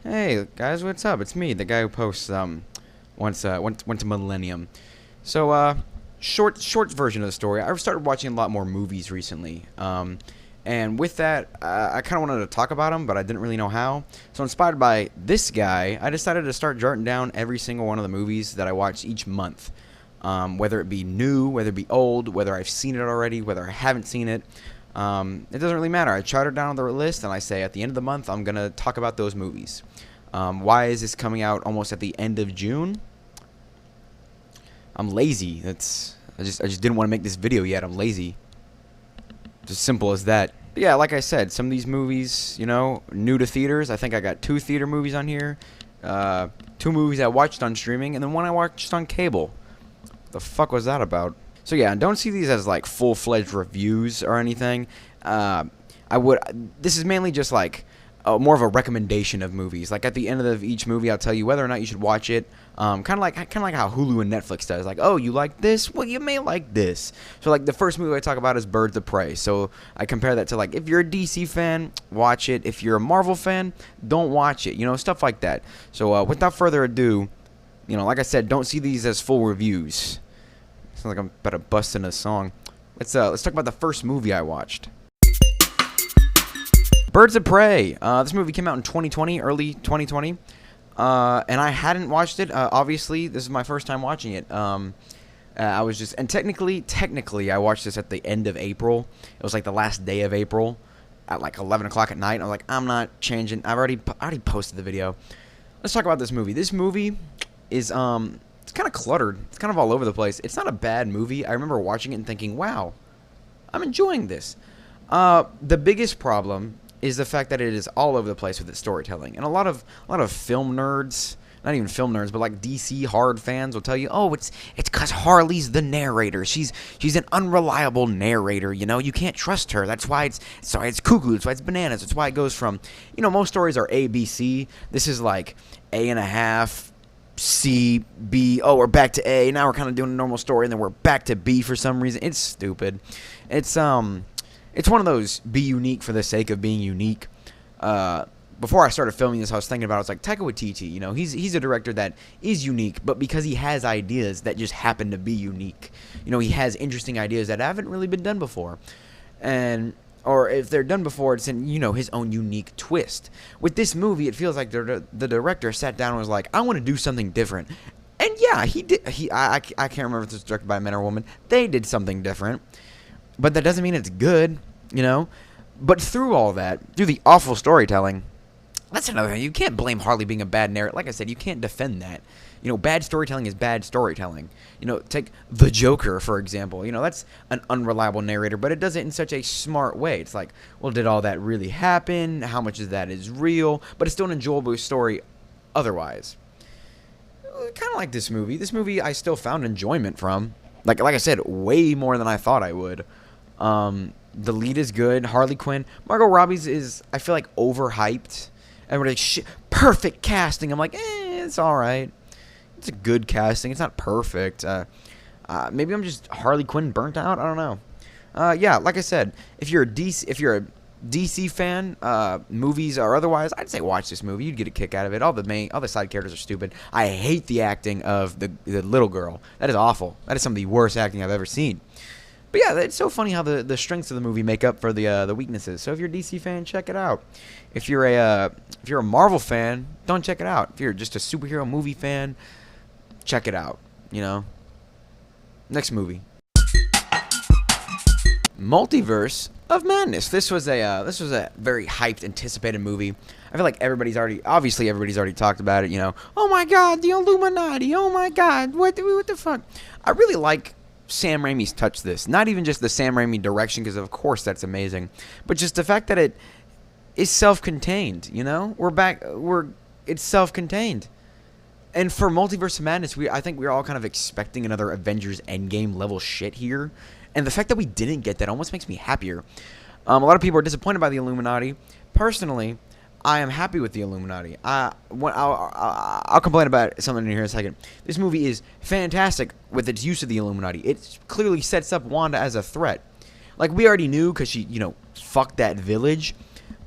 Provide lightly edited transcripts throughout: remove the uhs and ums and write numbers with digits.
Hey guys, what's up? It's me, the guy who posts went to Millennium. So short version of the story. I've started watching a lot more movies recently. And with that, I kind of wanted to talk about them, but I didn't really know how. So inspired by this guy, I decided to start jotting down every single one of the movies that I watch each month. Whether it be new, whether it be old, whether I've seen it already, whether I haven't seen it. It doesn't really matter. I chart it down on the list, and I say at the end of the month, I'm going to talk about those movies. Why is this coming out almost at the end of June? I'm lazy. I just didn't want to make this video yet. I'm lazy. Just simple as that. But yeah, like I said, some of these movies, new to theaters. I think I got 2 theater movies on here. 2 movies I watched on streaming, and then 1 I watched on cable. What the fuck was that about? So yeah, don't see these as like full-fledged reviews or anything. This is mainly just like more of a recommendation of movies. Like at the end of each movie, I'll tell you whether or not you should watch it. Kind of like how Hulu and Netflix does. Like, oh, you like this? Well, you may like this. So like the first movie I talk about is Birds of Prey. So I compare that to like if you're a DC fan, watch it. If you're a Marvel fan, don't watch it. Stuff like that. So without further ado, like I said, don't see these as full reviews. Sounds like I'm about to bust in a song. Let's talk about the first movie I watched. Birds of Prey. This movie came out in 2020, early 2020, and I hadn't watched it. Obviously, this is my first time watching it. I was just, and technically, I watched this at the end of April. It was like the last day of April, at like 11 o'clock at night. I was like, I'm not changing. I already posted the video. Let's talk about this movie. This movie is it's kind of cluttered. It's kind of all over the place. It's not a bad movie. I remember watching it and thinking, wow, I'm enjoying this. The biggest problem is the fact that it is all over the place with its storytelling. And a lot of film nerds, not even film nerds, but like DC hard fans will tell you, oh, it's because Harley's the narrator. She's an unreliable narrator, you can't trust her. That's why it's cuckoo, that's why it's bananas. That's why it goes from, most stories are A, B, C. This is like A.5, C, B, oh, we're back to A, now we're kind of doing a normal story, and then we're back to B for some reason. It's stupid. It's one of those be unique for the sake of being unique. Before I started filming this, I was thinking about it. I was like, Taika Waititi, he's a director that is unique, but because he has ideas that just happen to be unique. He has interesting ideas that haven't really been done before. Or if they're done before, it's in, his own unique twist. With this movie, it feels like the director sat down and was like, I want to do something different. And yeah, he did. I can't remember if this was directed by a man or a woman. They did something different. But that doesn't mean it's good, But through all that, through the awful storytelling, that's another thing. You can't blame Harley being a bad narrator. Like I said, you can't defend that. Bad storytelling is bad storytelling. Take The Joker, for example. That's an unreliable narrator, but it does it in such a smart way. It's like, well, did all that really happen? How much of that is real? But it's still an enjoyable story otherwise. Kind of like this movie. This movie I still found enjoyment from. Like I said, way more than I thought I would. The lead is good. Harley Quinn. Margot Robbie's is, I feel like, overhyped. Everybody's like, perfect casting. I'm like, it's alright. It's a good casting. It's not perfect. Maybe I'm just Harley Quinn burnt out. I don't know. Yeah, like I said, if you're a DC fan, movies or otherwise, I'd say watch this movie. You'd get a kick out of it. All the side characters are stupid. I hate the acting of the little girl. That is awful. That is some of the worst acting I've ever seen. But yeah, it's so funny how the strengths of the movie make up for the weaknesses. So if you're a DC fan, check it out. If you're a Marvel fan, don't check it out. If you're just a superhero movie fan, check it out. Next movie. Multiverse of Madness. This was a very hyped, anticipated movie. I feel like everybody's already talked about it. Oh my God, the Illuminati. Oh my God, what the fuck? I really like Sam Raimi's touch this. Not even just the Sam Raimi direction, because of course that's amazing, but just the fact that it is self-contained. It's self-contained. And for Multiverse of Madness, I think we're all kind of expecting another Avengers Endgame level shit here. And the fact that we didn't get that almost makes me happier. A lot of people are disappointed by the Illuminati. Personally, I am happy with the Illuminati. I'll complain about something in here in a second. This movie is fantastic with its use of the Illuminati. It clearly sets up Wanda as a threat. Like, we already knew because she, fucked that village.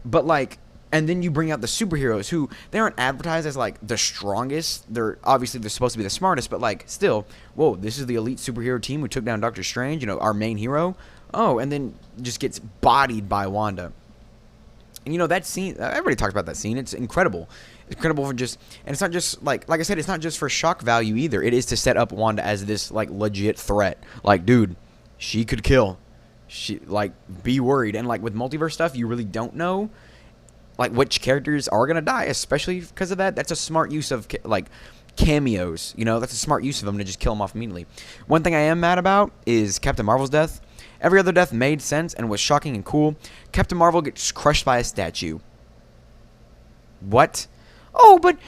But, like, And then you bring out the superheroes who they aren't advertised as like the strongest. They're supposed to be the smartest, but like still, whoa, this is the elite superhero team who took down Doctor Strange, our main hero. Oh, and then just gets bodied by Wanda. And that scene, everybody talks about that scene. It's incredible. It's incredible and it's not just like I said, it's not just for shock value either. It is to set up Wanda as this like legit threat. Like, dude, she could kill. Be worried. And like with multiverse stuff, you really don't know like which characters are gonna die, especially because of that. That's a smart use of like cameos. That's a smart use of them to just kill them off immediately. One thing I am mad about is Captain Marvel's death. Every other death made sense and was shocking and cool. Captain Marvel gets crushed by a statue. What? Oh, but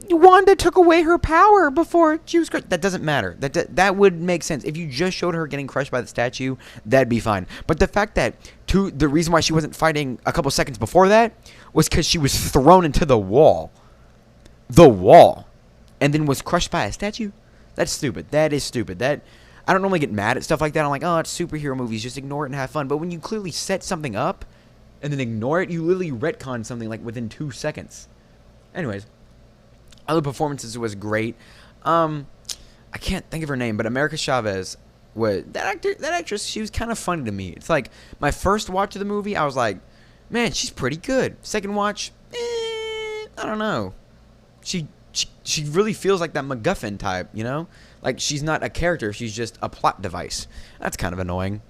Wanda took away her power before she was crushed. That doesn't matter. That would make sense. If you just showed her getting crushed by the statue, that'd be fine. But the fact that the reason why she wasn't fighting a couple seconds before that was because she was thrown into the wall. And then was crushed by a statue? That's stupid. That is stupid. I don't normally get mad at stuff like that. I'm like, oh, it's superhero movies. Just ignore it and have fun. But when you clearly set something up and then ignore it, you literally retcon something like within 2 seconds. Anyways, other performances was great. I can't think of her name, but America Chavez was that actress. She was kind of funny to me. It's like my first watch of the movie, I was like, man, she's pretty good. Second watch, I don't know. She really feels like that MacGuffin type, Like, she's not a character. She's just a plot device. That's kind of annoying.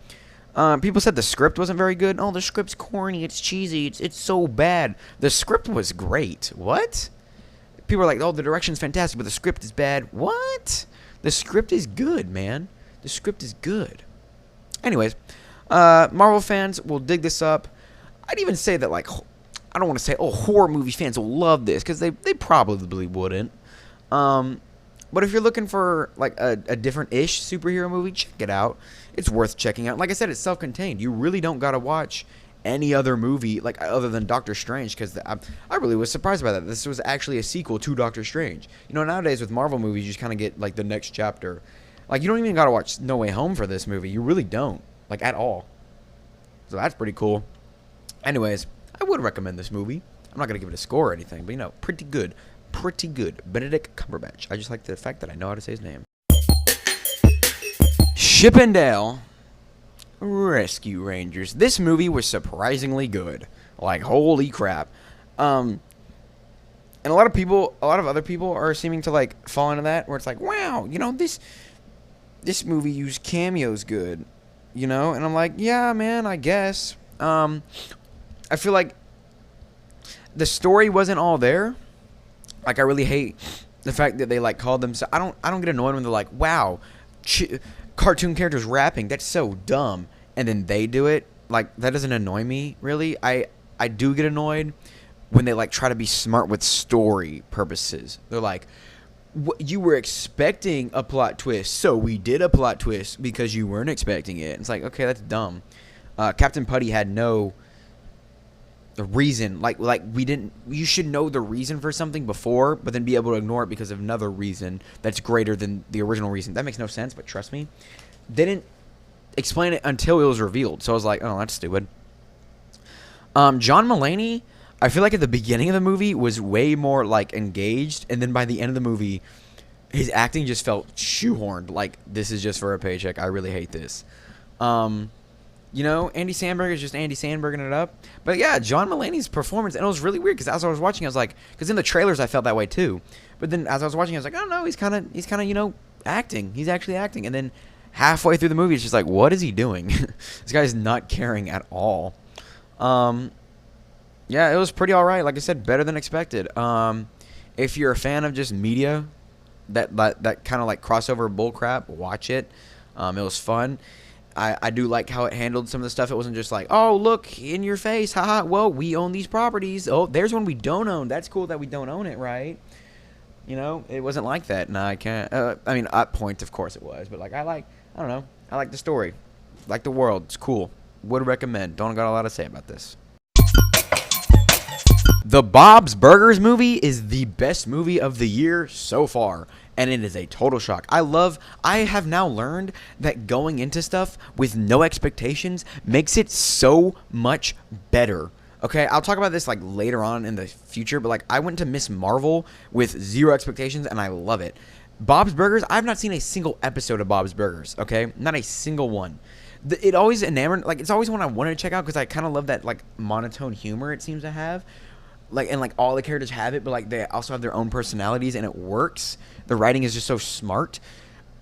People said the script wasn't very good. Oh, the script's corny. It's cheesy. It's so bad. The script was great. What? People are like, oh, the direction's fantastic, but the script is bad. What? The script is good, man. The script is good. Anyways, Marvel fans will dig this up. I'd even say that, like, I don't want to say, oh, horror movie fans will love this, because they probably wouldn't. But if you're looking for like a different-ish superhero movie, check it out. It's worth checking out. Like I said, it's self-contained. You really don't gotta watch any other movie like other than Doctor Strange, because I really was surprised by that. This was actually a sequel to Doctor Strange. Nowadays with Marvel movies, you just kind of get like the next chapter. Like, you don't even gotta watch No Way Home for this movie. You really don't, like, at all. So that's pretty cool. Anyways, I would recommend this movie. I'm not gonna give it a score or anything, but pretty good. Pretty good. Benedict Cumberbatch. I just like the fact that I know how to say his name. Chippendale Rescue Rangers. This movie was surprisingly good. Like, holy crap. And a lot of other people are seeming to like fall into that, where it's like, wow, this movie used cameos good, and I'm like, yeah, man, I guess. I feel like the story wasn't all there. Like, I really hate the fact that they like called them. So I don't get annoyed when they're like, wow, cartoon characters rapping. That's so dumb. And then they do it. Like, that doesn't annoy me really. I do get annoyed when they like try to be smart with story purposes. They're like, you were expecting a plot twist, so we did a plot twist because you weren't expecting it. It's like, okay, that's dumb. Captain Putty had no reason, like you should know the reason for something before, but then be able to ignore it because of another reason that's greater than the original reason. That makes no sense, but trust me, they didn't explain it until it was revealed. So I was like, oh, that's stupid. John Mulaney, I feel like at the beginning of the movie was way more like engaged, and then by the end of the movie, his acting just felt shoehorned. Like, this is just for a paycheck. I really hate this. Andy Samberg is just Andy Samberging it up. But yeah, John Mulaney's performance, and it was really weird because as I was watching, I was like, because in the trailers I felt that way too. But then as I was watching, I was like, oh no, he's kind of acting. He's actually acting. And then halfway through the movie, it's just like, what is he doing? This guy's not caring at all. Yeah, it was pretty all right. Like I said, better than expected. If you're a fan of just media, that kind of like crossover bullcrap, watch it. It was fun. I do like how it handled some of the stuff. It wasn't just like, oh, look, in your face, haha, well, we own these properties. Oh, there's one we don't own. That's cool that we don't own it, right? It wasn't like that. No, I can't. At point, of course it was. But, like, I don't know. I like the story. Like the world. It's cool. Would recommend. Don't got a lot to say about this. The Bob's Burgers movie is the best movie of the year so far, and it is a total shock. I have now learned that going into stuff with no expectations makes it so much better. Okay, I'll talk about this like later on in the future, but like I went to Miss Marvel with zero expectations and I love it. Bob's Burgers, I've not seen a single episode of Bob's Burgers, okay? Not a single one. It always enamored, like it's always one I wanted to check out because I kind of love that like monotone humor it seems to have. Like, and like all the characters have it, but like they also have their own personalities and it works. The writing is just so smart.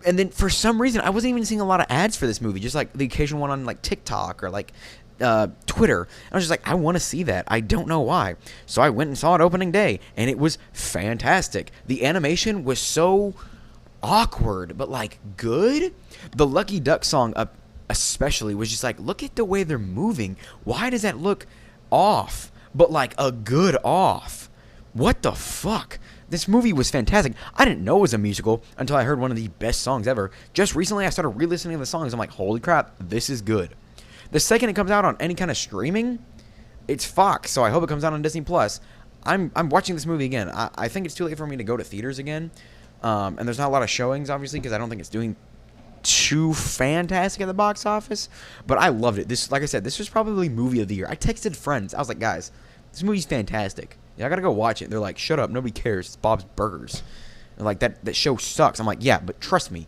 And then for some reason, I wasn't even seeing a lot of ads for this movie, just like the occasional one on like TikTok or like Twitter. And I was just like, I want to see that. I don't know why. So I went and saw it opening day, and it was fantastic. The animation was so awkward, but like good. The Lucky Duck song, especially, was just like, look at the way they're moving. Why does that look off? But like a good off. What the fuck? This movie was fantastic. I didn't know it was a musical until I heard one of the best songs ever. Just recently, I started re-listening to the songs. I'm like, holy crap, this is good. The second it comes out on any kind of streaming, it's Fox, so I hope it comes out on Disney+. I'm watching this movie again. I think it's too late for me to go to theaters again. And there's not a lot of showings, obviously, because I don't think it's doing too fantastic at the box office. But I loved it. This, like I said, this was probably movie of the year. I texted friends. I was like, guys, this movie's fantastic. Yeah, I gotta go watch it. They're like, shut up, nobody cares. It's Bob's Burgers. And like, that show sucks. I'm like, yeah, but trust me.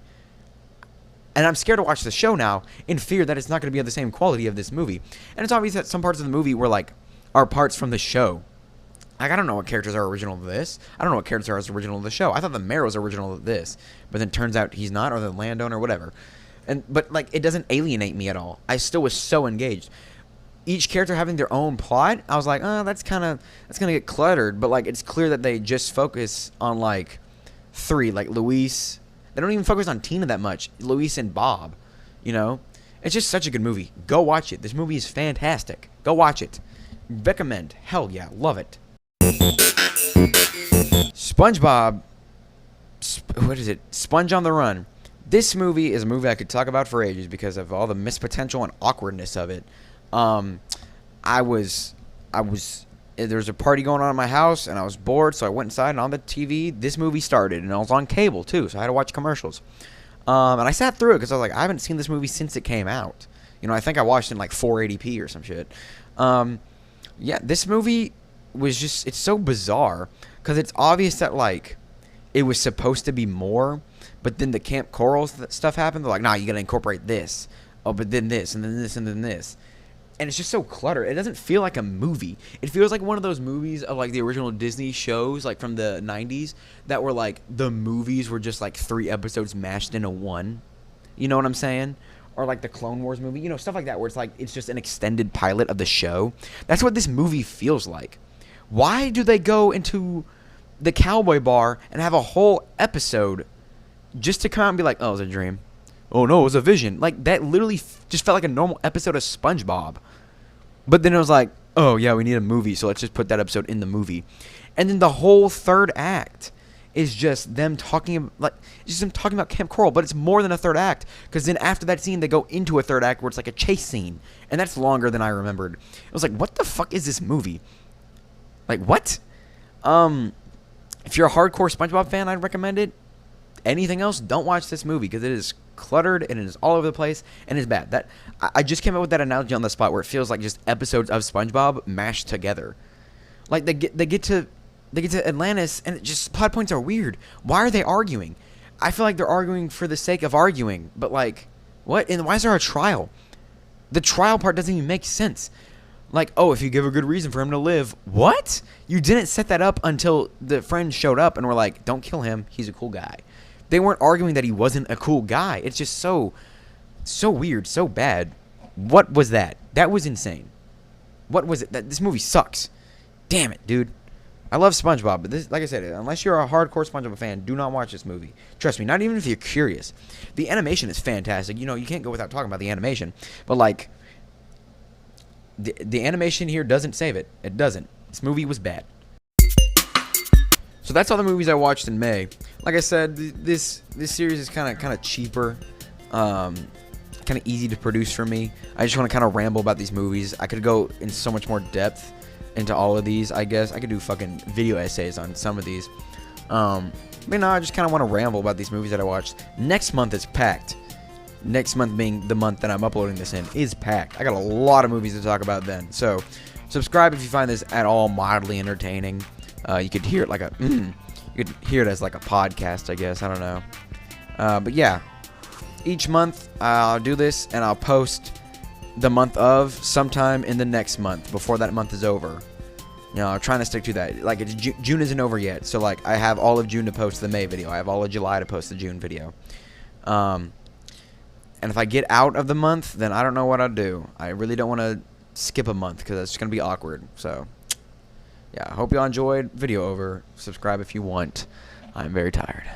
And I'm scared to watch the show now in fear that it's not going to be of the same quality of this movie. And it's obvious that some parts of the movie were like, are parts from the show. Like, I don't know what characters are original to this. I don't know what characters are original to the show. I thought the mayor was original to this. But then turns out he's not, or the landowner, or whatever. But like, it doesn't alienate me at all. I still was so engaged. Each character having their own plot, I was like, oh, that's going to get cluttered. But like, it's clear that they just focus on like three, like Luis. They don't even focus on Tina that much. Luis and Bob, you know? It's just such a good movie. Go watch it. This movie is fantastic. Go watch it. Recommend. Hell yeah. Love it. SpongeBob. What is it? Sponge on the Run. This movie is a movie I could talk about for ages because of all the missed potential and awkwardness of it. There was a party going on in my house, and I was bored, so I went inside, and on the TV, this movie started, and I was on cable, too, so I had to watch commercials. And I sat through it, because I was like, I haven't seen this movie since it came out. You know, I think I watched it in, like, 480p or some shit. Yeah, this movie was just, it's so bizarre, because it's obvious that, like, it was supposed to be more, but then the Camp Coral stuff happened. They're like, nah, you gotta incorporate this. Oh, but then this, and then this, and then this. And it's just so cluttered. It doesn't feel like a movie. It feels like one of those movies of like the original Disney shows, like from the 90s, that were like the movies were just like 3 episodes mashed into one. You know what I'm saying? Or like the Clone Wars movie, you know, stuff like that, where it's like it's just an extended pilot of the show. That's what this movie feels like. Why do they go into the cowboy bar and have a whole episode just to come out and be like, oh, it was a dream? Oh no, it was a vision. Like, that literally just felt like a normal episode of SpongeBob. But then it was like, oh yeah, we need a movie, so let's just put that episode in the movie. And then the whole third act is just them talking about Camp Coral, but it's more than a third act, because then after that scene they go into a third act where it's like a chase scene, and that's longer than I remembered. It was like, what the fuck is this movie? Like, what? If you're a hardcore SpongeBob fan, I'd recommend it. Anything else, don't watch this movie, because it is cluttered and it is all over the place and it's bad. That I just came up with that analogy on the spot where it feels like just episodes of SpongeBob mashed together. Like they get to Atlantis and it just plot points are weird. Why are they arguing? I feel like they're arguing for the sake of arguing, but like, what? And why is there a trial? The trial part doesn't even make sense. Like, oh, if you give a good reason for him to live, what? You didn't set that up until the friends showed up and were like, don't kill him, he's a cool guy. They weren't arguing that he wasn't a cool guy. It's just so weird, so bad. What was that? That was insane. What was it? This movie sucks. Damn it, dude. I love SpongeBob, but this, like I said, unless you're a hardcore SpongeBob fan, do not watch this movie. Trust me, not even if you're curious. The animation is fantastic. You know, you can't go without talking about the animation. But, like, the animation here doesn't save it. It doesn't. This movie was bad. So that's all the movies I watched in May. Like I said, this series is kind of cheaper, kind of easy to produce for me. I just want to kind of ramble about these movies. I could go in so much more depth into all of these. I guess I could do fucking video essays on some of these. But no, I just kind of want to ramble about these movies that I watched. Next month is packed. Next month being the month that I'm uploading this in is packed. I got a lot of movies to talk about then. So Subscribe if you find this at all mildly entertaining. You could hear it like you could hear it as like a podcast, I guess. I don't know. But yeah, each month I'll do this and I'll post the month of sometime in the next month before that month is over. You know, I'm trying to stick to that. Like, it's June isn't over yet, so like I have all of June to post the May video. I have all of July to post the June video. And if I get out of the month, then I don't know what I'll do. I really don't want to skip a month because that's gonna be awkward. So yeah, I hope y'all enjoyed. Video over. Subscribe if you want. I'm very tired.